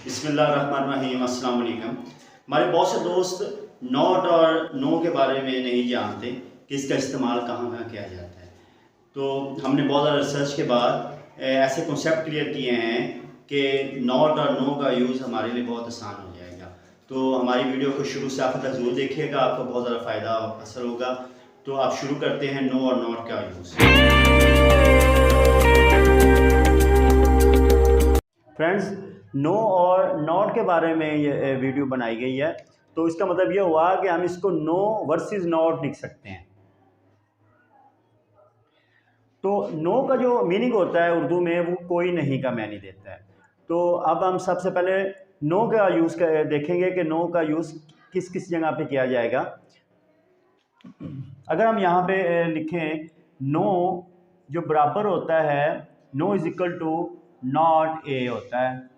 बिस्मिल्लाहिर्रहमानिर्रहीम, अस्सलाम वालेकुम। हमारे बहुत से दोस्त नॉट और नो के बारे में नहीं जानते कि इसका इस्तेमाल कहाँ कहाँ किया जाता है। तो हमने बहुत ज़्यादा रिसर्च के बाद ऐसे कॉन्सेप्ट क्लियर किए हैं कि नॉट और नो का यूज़ हमारे लिए बहुत आसान हो जाएगा। तो हमारी वीडियो को शुरू से आखिर तक ज़रूर देखिएगा, आपको बहुत ज़्यादा फ़ायदा हासिल होगा। तो आप शुरू करते हैं नो और नॉट का यूज़। फ्रेंड्स, नो और नॉट के बारे में ये वीडियो बनाई गई है। तो इसका मतलब ये हुआ कि हम इसको नो वर्सेस नॉट लिख सकते हैं। तो नो का जो मीनिंग होता है उर्दू में, वो कोई नहीं का मानी देता है। तो अब हम सबसे पहले नो का यूज़ देखेंगे कि नो का यूज़ किस किस जगह पे किया जाएगा। अगर हम यहाँ पे लिखें नो, जो बराबर होता है no is equal to not a होता है।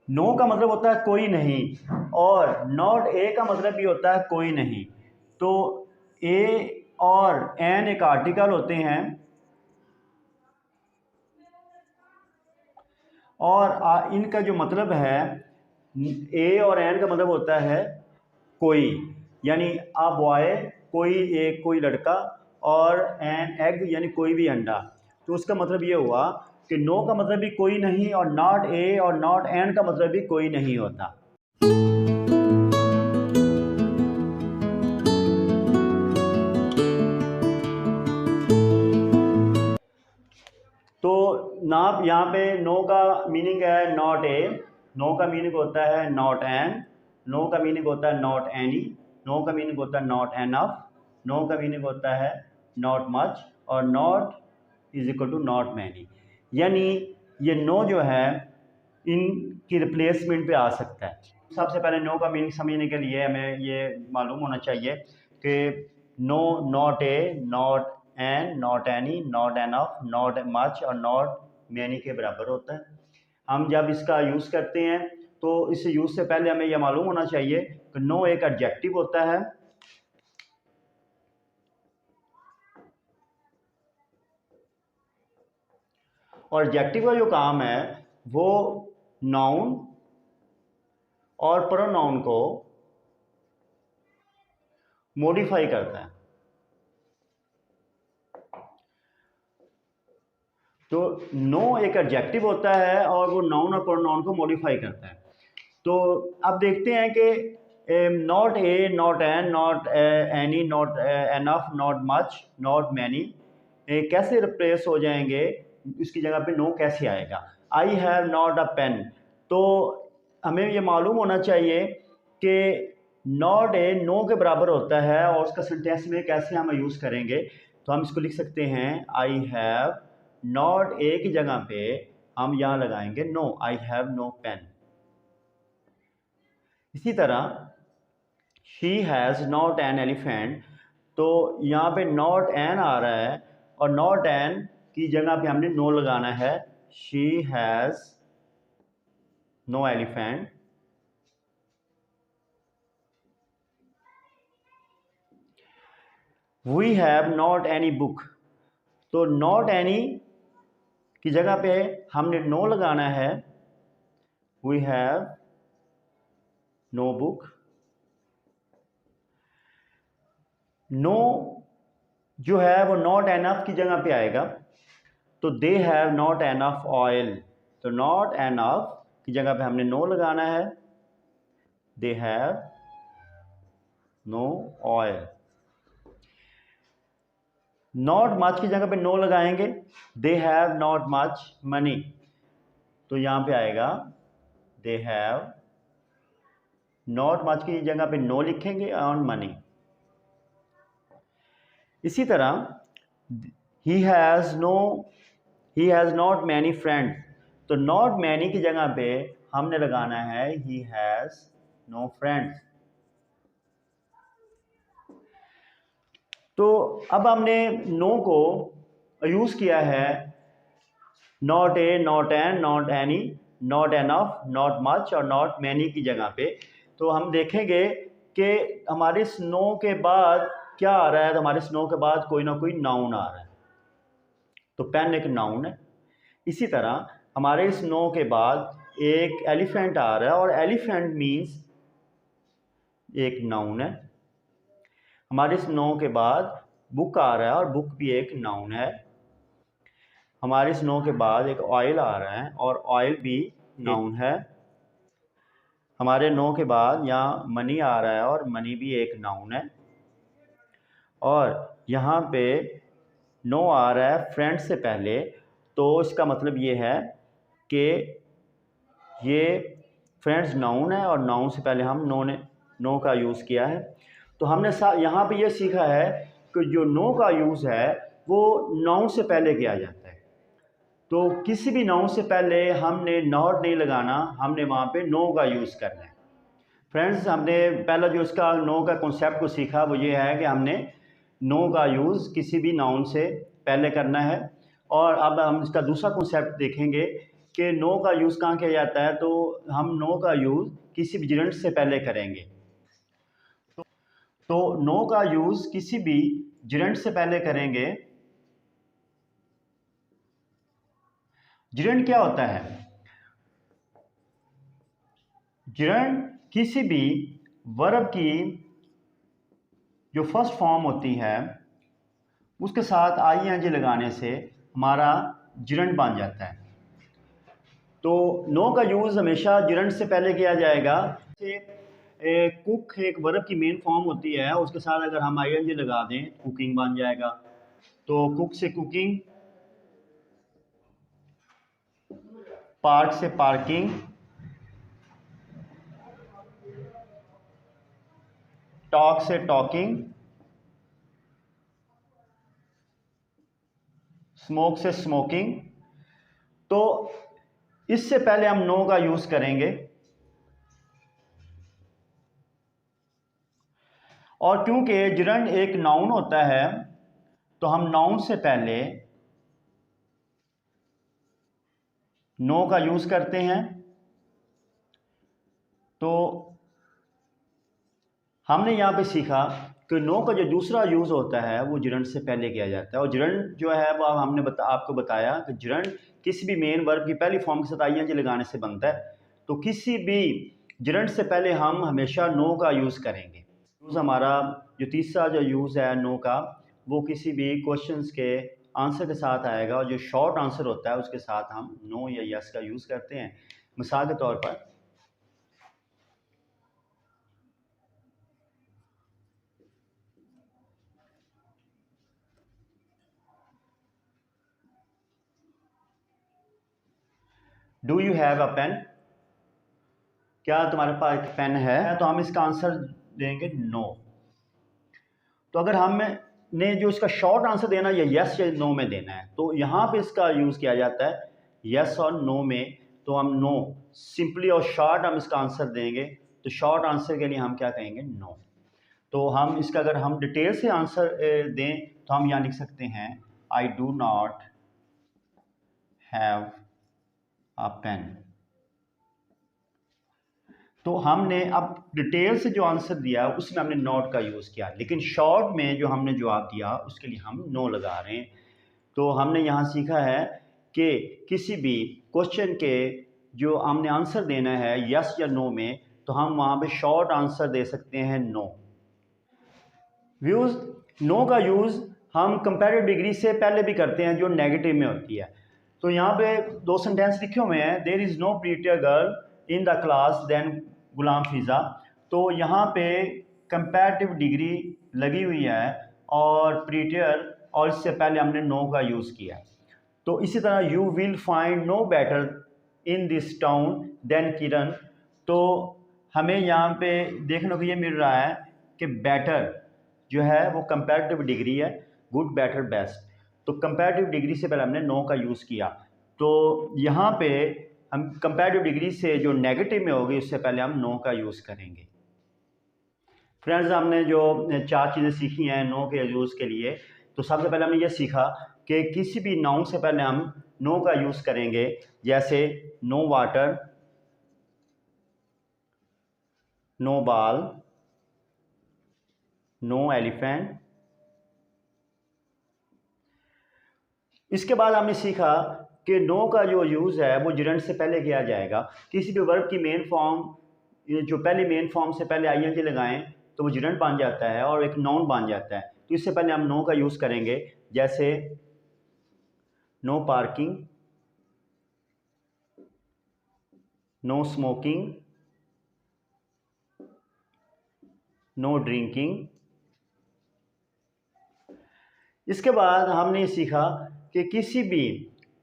नो का मतलब होता है कोई नहीं, और नॉट ए का मतलब भी होता है कोई नहीं। तो ए और एन एक आर्टिकल होते हैं, और इनका जो मतलब है, ए और एन का मतलब होता है कोई, यानी अ बॉय, कोई लड़का, और एन एग यानी कोई भी अंडा। तो उसका मतलब ये हुआ कि नो का मतलब भी कोई नहीं, और नॉट ए और नॉट एन का मतलब भी कोई नहीं होता। तो ना यहाँ पे नो का मीनिंग है नॉट ए, नो का मीनिंग होता है नॉट एन, नो का मीनिंग होता है नॉट एनी, नो का मीनिंग होता है नॉट एनफ, नो का मीनिंग होता है नॉट मच, और not is equal to not many. यानी ये नो जो है इनकी रिप्लेसमेंट पे आ सकता है। सबसे पहले नो का मीनिंग समझने के लिए हमें ये मालूम होना चाहिए कि no not a, not an, not any, not enough, not much और नॉट मैनी के बराबर होता है। हम जब इसका यूज़ करते हैं तो इस यूज़ से पहले हमें यह मालूम होना चाहिए कि नो एक एडजेक्टिव होता है, और एडजेक्टिव का जो काम है वो नाउन और प्रोनाउन को मॉडिफाई करता है। तो नो एक एडजेक्टिव होता है और वो नाउन और प्रोनाउन को मॉडिफाई करता है। तो अब देखते हैं कि not a, not an, not any, not enough, not much, not many कैसे रिप्लेस हो जाएंगे, इसकी जगह पे नो कैसे आएगा। I have not a pen. तो हमें ये मालूम होना चाहिए कि नॉट ए नो के बराबर होता है, और उसका सेंटेंस में कैसे हम यूज़ करेंगे। तो हम इसको लिख सकते हैं आई हैव, नॉट ए की जगह पे हम यहाँ लगाएंगे no, I have no pen. इसी तरह she has not an elephant, तो यहाँ पे नॉट एन आ रहा है, और नॉट एन की जगह पे हमने नो लगाना है। She has no elephant. We have not any book, तो नॉट एनी की जगह पे हमने नो लगाना है। We have no book. No जो है वो नॉट एनफ की जगह पे आएगा, तो they have not enough oil, तो नॉट एनफ की जगह पे हमने नो लगाना है। They have no oil. Not much की जगह पे नो लगाएंगे, they have not much money, तो यहाँ पे आएगा दे हैव नॉट मच की जगह पे नो लिखेंगे ऑन मनी। इसी तरह he has not many friend, तो नॉट मैनी की जगह पे हमने लगाना है ही हैज़ नो फ्रेंड्स। तो अब हमने नो को यूज़ किया है not a, not an, not any, not enough, not much और नॉट मैनी की जगह पे। तो हम देखेंगे कि हमारे इस नो के बाद क्या आ रहा है, तो हमारे इस नो के बाद कोई ना कोई नाउन आ रहा है। तो पेन एक नाउन है। इसी तरह हमारे इस नो के बाद एक एलिफेंट आ रहा है और एलिफेंट मीन्स एक नाउन है। हमारे इस नो के बाद बुक आ रहा है और बुक भी एक नाउन है। हमारे इस नो के बाद एक ऑयल आ रहा है और ऑयल भी नाउन है। हमारे नो के बाद यहाँ मनी आ रहा है और मनी भी एक नाउन है। और यहाँ पे नो आ रहा है फ्रेंड से पहले, तो इसका मतलब ये है कि ये फ्रेंड्स नाउन है और नाउन से पहले हम नो का यूज़ किया है। तो हमने यहाँ पे ये सीखा है कि जो नो का यूज़ है वो नाउन से पहले किया जाता है। तो किसी भी नाउन से पहले हमने नॉट नहीं लगाना, हमने वहाँ पे नो का यूज़ करना है। फ्रेंड्स, हमने पहला जो इसका नो का कॉन्सेप्ट को सीखा वो ये है कि हमने नो का यूज़ किसी भी नाउन से पहले करना है। और अब हम इसका दूसरा कॉन्सेप्ट देखेंगे कि नो का यूज़ कहाँ किया जाता है। तो हम नो का यूज़ किसी भी जिरंट से पहले करेंगे। तो नो का यूज़ किसी भी जिरंट से पहले करेंगे। जिरंट क्या होता है? जिरंट किसी भी वर्ब की जो फर्स्ट फॉर्म होती है उसके साथ आईएनजी लगाने से हमारा जिरंट बन जाता है। तो नो का यूज़ हमेशा जिरंट से पहले किया जाएगा। कुक एक वर्ब की मेन फॉर्म होती है, उसके साथ अगर हम आईएनजी लगा दें कुकिंग बन जाएगा। तो कुक से कुकिंग, पार्क से पार्किंग, टॉक से टॉकिंग, स्मोक से स्मोकिंग। तो इससे पहले हम नो का यूज़ करेंगे। और क्योंकि जिरंट एक नाउन होता है तो हम नाउन से पहले नो का यूज़ करते हैं। तो हमने यहाँ पे सीखा कि नो का जो दूसरा यूज़ होता है वो जिरंट से पहले किया जाता है। और जिरंट जो है वो हमने आपको बताया कि जिरंट किसी भी मेन वर्ब की पहली फॉर्म के साथ आईएनजी लगाने से बनता है। तो किसी भी जिरंट से पहले हम हमेशा नो का यूज़ करेंगे। यूज़ हमारा जो तीसरा जो यूज़ है नो का, वो किसी भी क्वेश्चंस के आंसर के साथ आएगा और जो शॉर्ट आंसर होता है उसके साथ हम नो या यस का यूज़ करते हैं। मिसाल के तौर पर do you have a pen? क्या तुम्हारे पास एक पेन है? तो हम इसका आंसर देंगे नो। तो अगर हमने जो इसका शॉर्ट आंसर देना या यस या नो में देना है तो यहाँ पे इसका यूज़ किया जाता है यस और नो में। तो हम नो सिंपली और शॉर्ट हम इसका आंसर देंगे। तो शॉर्ट आंसर के लिए हम क्या कहेंगे? नो। तो हम इसका अगर हम डिटेल से आंसर दें तो हम यहाँ लिख सकते हैं I do not have a pen. तो हमने अब डिटेल से जो आंसर दिया उसमें हमने नॉट का यूज़ किया, लेकिन शॉर्ट में जो हमने जवाब दिया उसके लिए हम नो लगा रहे हैं। तो हमने यहाँ सीखा है कि किसी भी क्वेश्चन के जो हमने आंसर देना है यस या नो में, तो हम वहाँ पे शॉर्ट आंसर दे सकते हैं नो। व्यूज़, नो का यूज़ हम कंपैरेटिव डिग्री से पहले भी करते हैं जो नेगेटिव में होती है। तो यहाँ पे दो सेंटेंस लिखे हुए हैं, there is no prettier girl in the class than Ghulam Fiza. तो यहाँ पे कंपैरेटिव डिग्री लगी हुई है और प्रीटियर, और इससे पहले हमने नो का यूज़ किया। तो इसी तरह you will find no better in this town than Kiran. तो हमें यहाँ पे देखने को ये मिल रहा है कि बेटर जो है वो कंपैरेटिव डिग्री है, गुड बेटर बेस्ट। तो कंपैरेटिव डिग्री से पहले हमने नो का यूज़ किया। तो यहाँ पे हम कंपैरेटिव डिग्री से जो नेगेटिव में होगी उससे पहले हम नो का यूज़ करेंगे। फ्रेंड्स, हमने जो 4 चीज़ें सीखी हैं नो के यूज़ के लिए। तो सबसे पहले हमने ये सीखा कि किसी भी नाउन से पहले हम नो का यूज़ करेंगे, जैसे no water, no ball, no elephant. इसके बाद हमने सीखा कि नो का जो यूज़ है वो जिरेंट से पहले किया जाएगा। किसी भी वर्ब की मेन फॉर्म, जो पहले मेन फॉर्म से पहले आईएनजी लगाएं तो वो जिरेंट बन जाता है और एक नाउन बन जाता है। तो इससे पहले हम नो का यूज़ करेंगे, जैसे no parking, no smoking, no drinking. इसके बाद हमने सीखा कि किसी भी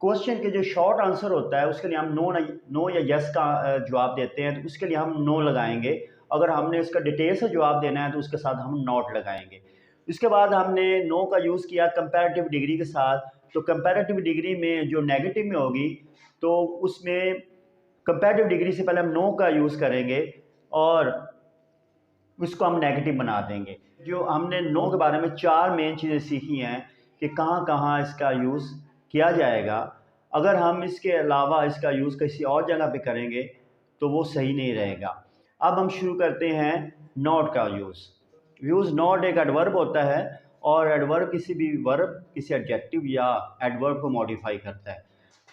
क्वेश्चन के जो शॉर्ट आंसर होता है उसके लिए हम नो या यस का जवाब देते हैं, तो उसके लिए हम नो लगाएंगे। अगर हमने इसका डिटेल से जवाब देना है तो उसके साथ हम नॉट लगाएंगे। इसके बाद हमने नो का यूज़ किया कंपैरेटिव डिग्री के साथ। तो कंपैरेटिव डिग्री में जो नेगेटिव में होगी तो उसमें कंपैरेटिव डिग्री से पहले हम नो का यूज़ करेंगे और उसको हम नेगेटिव बना देंगे। जो हमने नो के बारे में 4 मेन चीज़ें सीखी हैं कि कहाँ कहाँ इसका यूज़ किया जाएगा। अगर हम इसके अलावा इसका यूज़ किसी और जगह पे करेंगे तो वो सही नहीं रहेगा। अब हम शुरू करते हैं नॉट का यूज़ नॉट एक एडवर्ब होता है और एडवर्ब किसी भी वर्ब, किसी एडजेक्टिव या एडवर्ब को मॉडिफाई करता है।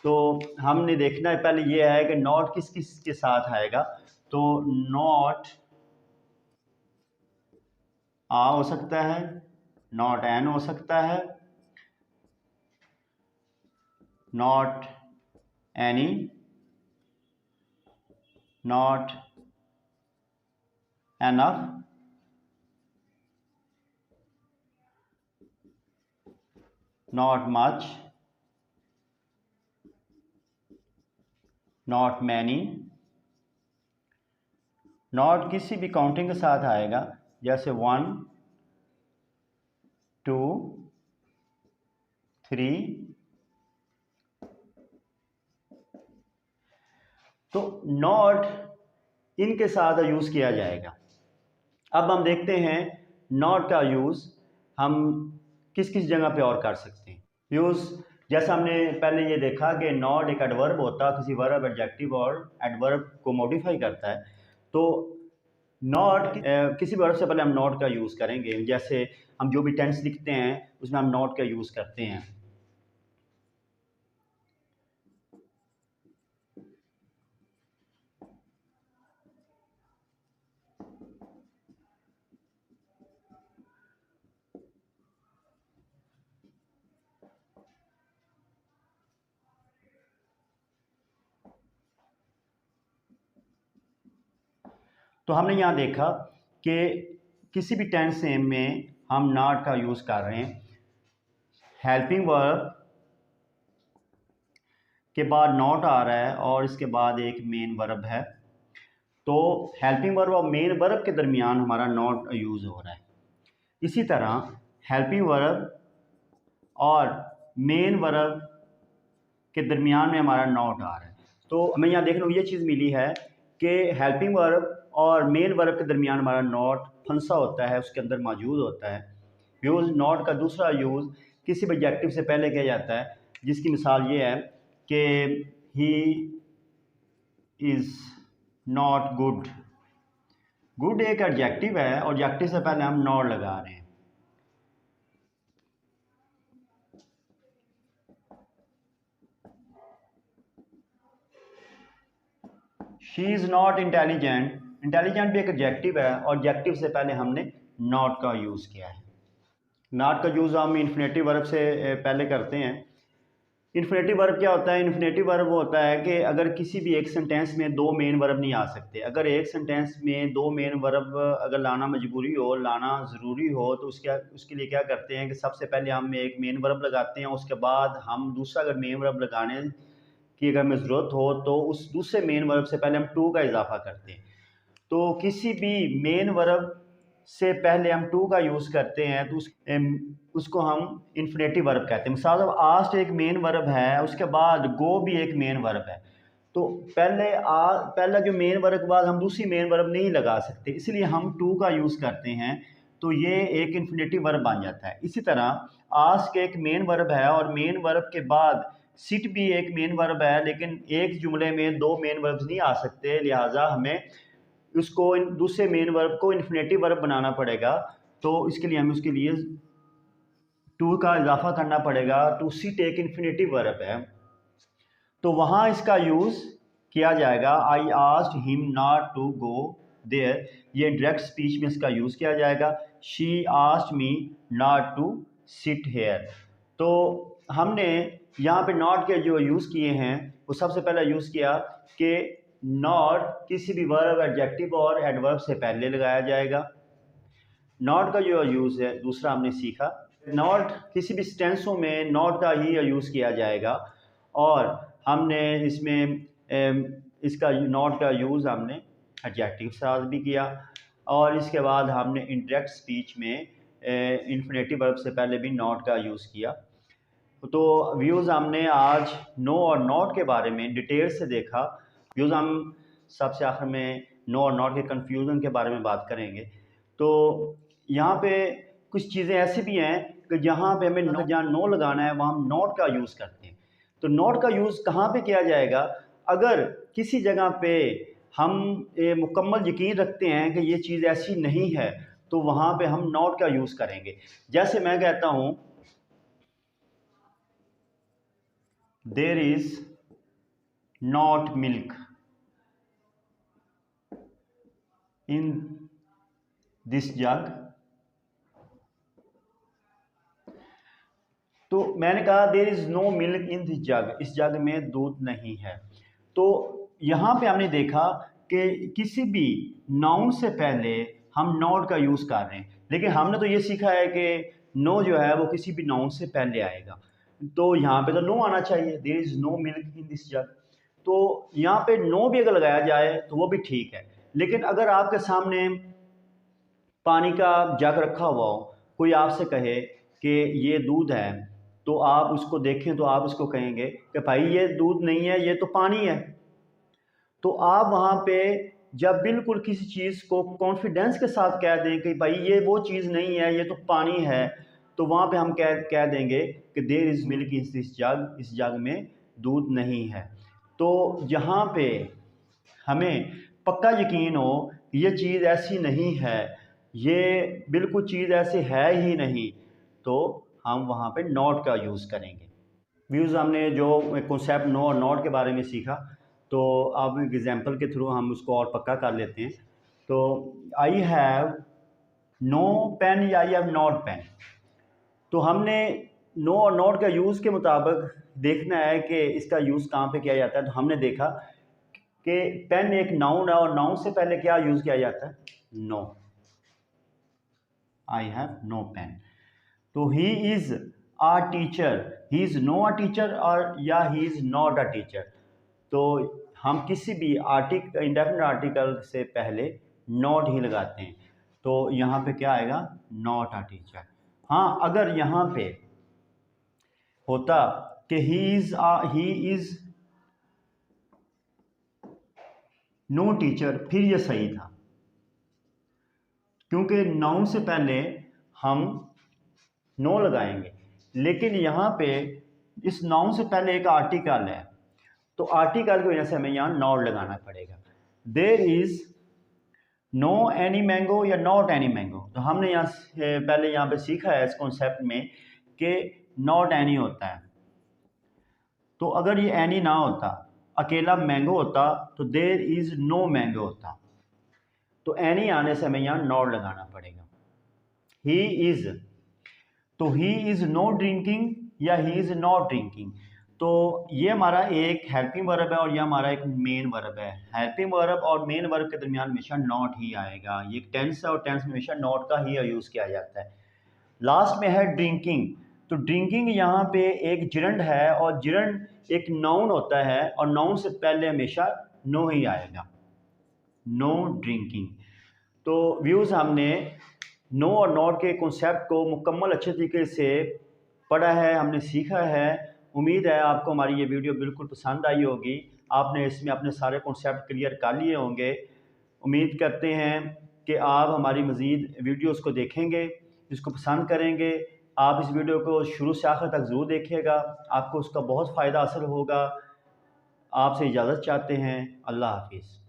तो हमने देखना है पहले ये है कि नॉट किस किस के साथ आएगा। तो नॉट आ हो सकता है, नॉट एन हो सकता है, not any, not enough, not much, not many. Not किसी भी काउंटिंग के साथ आएगा, जैसे 1 2 3। तो नॉट इनके साथ यूज़ किया जाएगा। अब हम देखते हैं नॉट का यूज़ हम किस किस जगह पे और कर सकते हैं। यूज़ जैसा हमने पहले ये देखा कि नॉट एक एडवर्ब होता है, किसी वर्ब, एडजेक्टिव और एडवर्ब को मॉडिफाई करता है। तो नॉट किसी वर्ब से पहले हम नॉट का यूज़ करेंगे। जैसे हम जो भी टेंस लिखते हैं उसमें हम नॉट का यूज़ करते हैं। तो हमने यहाँ देखा कि किसी भी टेंस में हम नॉट का यूज़ कर रहे हैं। हेल्पिंग वर्ब के बाद नॉट आ रहा है और इसके बाद एक मेन वर्ब है। तो हेल्पिंग वर्ब और मेन वर्ब के दरमियान हमारा नॉट यूज़ हो रहा है। इसी तरह हेल्पिंग वर्ब और मेन वर्ब के दरमियान में हमारा नॉट आ रहा है। तो हमें यहाँ देखने को ये चीज़ मिली है कि हेल्पिंग वर्ब और मेन वर्ब के दरमियान हमारा नॉट फंसा होता है, उसके अंदर मौजूद होता है। यूज़ नॉट का दूसरा यूज़ किसी भी एडजेक्टिव से पहले किया जाता है, जिसकी मिसाल ये है कि ही इज़ नॉट गुड। गुड एक एडजेक्टिव है और एडजेक्टिव से पहले हम नॉट लगा रहे हैं। She is not intelligent. Intelligent भी एक एडजेक्टिव है और एडजेक्टिव से पहले हमने नॉट का यूज़ किया है। नॉट का यूज़ हम इन्फिनेटिव वर्ब से पहले करते हैं। इन्फिनेटिव वर्ब क्या होता है? इन्फिनेटिव वर्ब वो होता है कि अगर किसी भी एक सेंटेंस में 2 मेन वर्ब नहीं आ सकते, अगर एक सेंटेंस में 2 मेन वर्ब अगर लाना मजबूरी हो, लाना ज़रूरी हो, तो उसके लिए क्या करते हैं कि सबसे पहले हम एक मेन वर्ब लगाते हैं, उसके बाद हम दूसरा अगर मेन वर्ब लगाने की अगर हमें ज़रूरत हो तो उस दूसरे मेन वर्ब से पहले हम टू का इजाफा करते हैं। तो किसी भी मेन वर्ब से पहले हम टू का यूज़ करते हैं तो उसको हम इन्फिनेटिव वर्ब कहते हैं। मिसाल आस्ट एक मेन वर्ब है, उसके बाद गो भी एक मेन वर्ब है। तो पहला जो मेन वर्ब के बाद हम दूसरी मेन वर्ब नहीं लगा सकते, इसलिए हम टू का यूज़ करते हैं, तो ये एक इन्फिनेटिव वर्ब बन जाता है। इसी तरह आस्क एक मेन वर्ब है और मेन वर्ब के बाद सिट भी एक मेन वर्ब है, लेकिन एक जुमले में 2 मेन वर्ब्स नहीं आ सकते, लिहाजा हमें उसको दूसरे मेन वर्ब को इन्फिनेटिव वर्ब बनाना पड़ेगा। तो इसके लिए हमें उसके लिए टू का इजाफा करना पड़ेगा। टू सिट एक इन्फिनेटिव वर्ब है। तो वहाँ इसका यूज़ किया जाएगा I asked him not to go there, ये डायरेक्ट स्पीच में इसका यूज़ किया जाएगा। She asked me not to sit here. तो हमने यहाँ पे नॉट के जो यूज़ किए हैं वो सबसे पहले यूज़ किया कि नॉट किसी भी वर्ब, एडजेक्टिव और एडवर्ब से पहले लगाया जाएगा। नॉट का जो यूज़ है दूसरा हमने सीखा, नॉट किसी भी स्टेंसों में नॉट का ही यूज़ किया जाएगा। और हमने इसमें इसका नॉट का यूज़ हमने एडजेक्टिव के साथ भी किया। और इसके बाद हमने इंडायरेक्ट स्पीच में इन्फिनेटिव वर्ब से पहले भी नॉट का यूज़ किया। तो व्यूज़ हमने आज नो और नॉट के बारे में डिटेल से देखा। व्यूज़ हम सबसे आखिर में नो और नॉट के कन्फ्यूज़न के बारे में बात करेंगे। तो यहाँ पे कुछ चीज़ें ऐसी भी हैं कि जहाँ पे हमें जहाँ नो लगाना है वहाँ हम नॉट का यूज़ करते हैं। तो नॉट का यूज़ कहाँ पे किया जाएगा? अगर किसी जगह पे हम मुकम्मल यकीन रखते हैं कि ये चीज़ ऐसी नहीं है तो वहाँ पे हम नॉट का यूज़ करेंगे। जैसे मैं कहता हूँ there is not milk in this jug. तो मैंने कहा there is no milk in this jug, इस जग में दूध नहीं है। तो यहाँ पे हमने देखा कि किसी भी नाउन से पहले हम नॉट का यूज़ कर रहे हैं, लेकिन हमने तो ये सीखा है कि नो जो है वो किसी भी नाउन से पहले आएगा। तो यहाँ पे तो नो आना चाहिए, there is no milk in this jug. तो यहाँ पे नो भी अगर लगाया जाए तो वो भी ठीक है। लेकिन अगर आपके सामने पानी का जग रखा हुआ हो, कोई आपसे कहे कि ये दूध है, तो आप उसको देखें तो आप उसको कहेंगे कि भाई ये दूध नहीं है, ये तो पानी है। तो आप वहाँ पे जब बिल्कुल किसी चीज़ को कॉन्फिडेंस के साथ कह दें कि भाई ये वो चीज़ नहीं है, ये तो पानी है, तो वहाँ पे हम कह देंगे कि there is milk in this jug, इस जग में दूध नहीं है। तो यहाँ पे हमें पक्का यकीन हो ये चीज़ ऐसी नहीं है, ये बिल्कुल चीज़ ऐसे है ही नहीं, तो हम वहाँ पे नॉट का यूज़ करेंगे। व्यूज़ हमने जो कॉन्सेप्ट नो और नॉट के बारे में सीखा, तो अब एग्जांपल के थ्रू हम उसको और पक्का कर लेते हैं। तो आई हैव नो पेन या आई हैव नॉट पेन। तो हमने नो और नॉट का यूज़ के मुताबिक देखना है कि इसका यूज़ कहाँ पे किया जाता है। तो हमने देखा कि पेन एक नाउन है और नाउन से पहले क्या यूज़ किया जाता है? No. I have no pen. तो he is a teacher, he is no a teacher और या he is not a teacher. तो हम किसी भी इंडेफिनिट आर्टिकल से पहले नॉट ही लगाते हैं। तो यहाँ पे क्या आएगा? Not a teacher. हाँ, अगर यहाँ पे होता कि ही इज़ नो टीचर, फिर ये सही था, क्योंकि नाउन से पहले हम नो लगाएंगे। लेकिन यहाँ पे इस नाउन से पहले एक आर्टिकल है, तो आर्टिकल की वजह से हमें यहाँ नॉट लगाना पड़ेगा। There is no any mango या नॉट एनी मैंगो। तो हमने यहाँ पहले यहाँ पे सीखा है इस कॉन्सेप्ट में कि नॉट एनी होता है। तो अगर ये एनी ना होता, अकेला मैंगो होता, तो देयर इज़ नो मैंगो होता। तो एनी आने से हमें यहाँ नॉट लगाना पड़ेगा। ही इज़, तो ही इज़ नो ड्रिंकिंग या ही इज़ नॉट ड्रिंकिंग। तो ये हमारा एक हेल्पिंग वर्ब है और ये हमारा एक मेन वर्ब है। हेल्पिंग वर्ब और मेन वर्ब के दरमियान हमेशा नॉट ही आएगा। ये टेंस है और टेंस में हमेशा नॉट का ही यूज़ किया जाता है। लास्ट में है ड्रिंकिंग। तो ड्रिंकिंग यहाँ पे एक जिरंड है और जिरंड एक नाउन होता है और नाउन से पहले हमेशा नो ही आएगा, नो ड्रिंकिंग। तो व्यूज़ हमने नो और नॉट के कॉन्सेप्ट को मुकम्मल अच्छे तरीके से पढ़ा है, हमने सीखा है। उम्मीद है आपको हमारी ये वीडियो बिल्कुल पसंद आई होगी। आपने इसमें अपने सारे कॉन्सेप्ट क्लियर कर लिए होंगे। उम्मीद करते हैं कि आप हमारी मज़ीद वीडियोस को देखेंगे, इसको पसंद करेंगे। आप इस वीडियो को शुरू से आखिर तक ज़रूर देखिएगा, आपको उसका बहुत फ़ायदा हासिल होगा। आपसे इजाज़त चाहते हैं। अल्लाह हाफिज़।